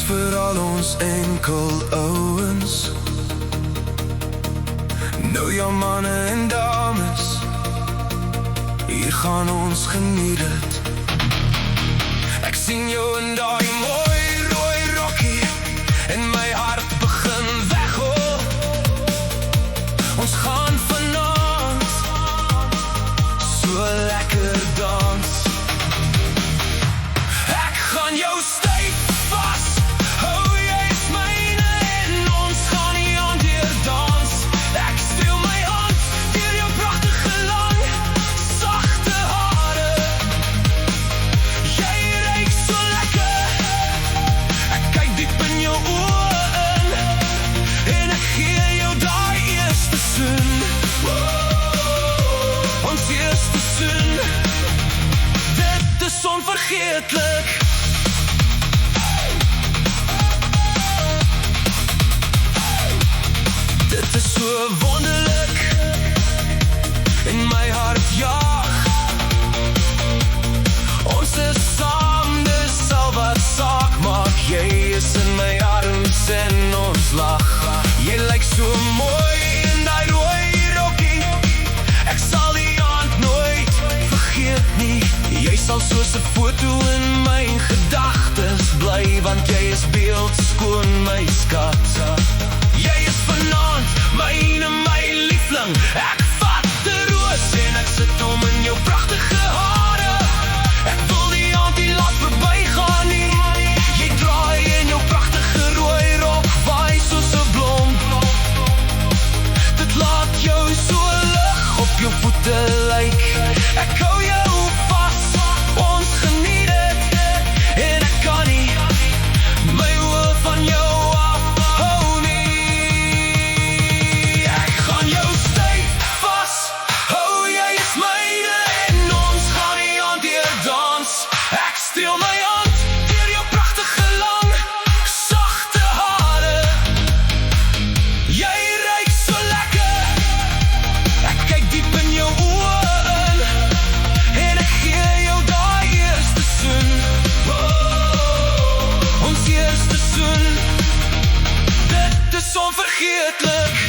vir al ons enkel ouens. Nou ja manne en dames, hier gaan ons geniet het. Ek sien jou in daai mooi rooi rokkie en my hart begin weghol. Ons gaan vanaand so lekker dans. Ek gaan jou styf vas hou, jy is myne en ons gaan nie aan deur dans. Ek streel my hand deur jou pragtige lang sagte hare. Jy ruik so lekker, ek kyk diep in jou oë in en ek gee jou daai eerste soen. Ons eerste soen, dit is onvergeetlik. Dit is so wonderlik, in my hart jaag. Ons is saam, dis al wat saak maak. Jy is in my arms en ons lag. Jy lyk so mooi in die rooi rokkie, ek sal die aand nooit vergeet nie. Jy sal soos 'n foto in my gedagtes bly, want jy is beeldskoon my skat. Jy is vanaand myne, my liefling. Ek vat die roos en ek sit hom in jou pragtige hare. Ek wil die aand nie laat verbygaan nie. Jy draai in jou pragtige rooi rok, waai soos 'n blom. Dit laat jou so lig op jou voete lyk. Ek hou jou vas, ons geniet het en ek kan nie my oë van jou afhou nie. Ek gaan jou styf vas hou, jy is myne en ons gaan nie aan deur dans. Ek streel my hand deur jou pragtige lang sagte hare. Jy ruik so lekker, ek kyk diep in jou oë in en ek gee jou daai eerste soen. Ons eerste soen, dit is onvergeetlik.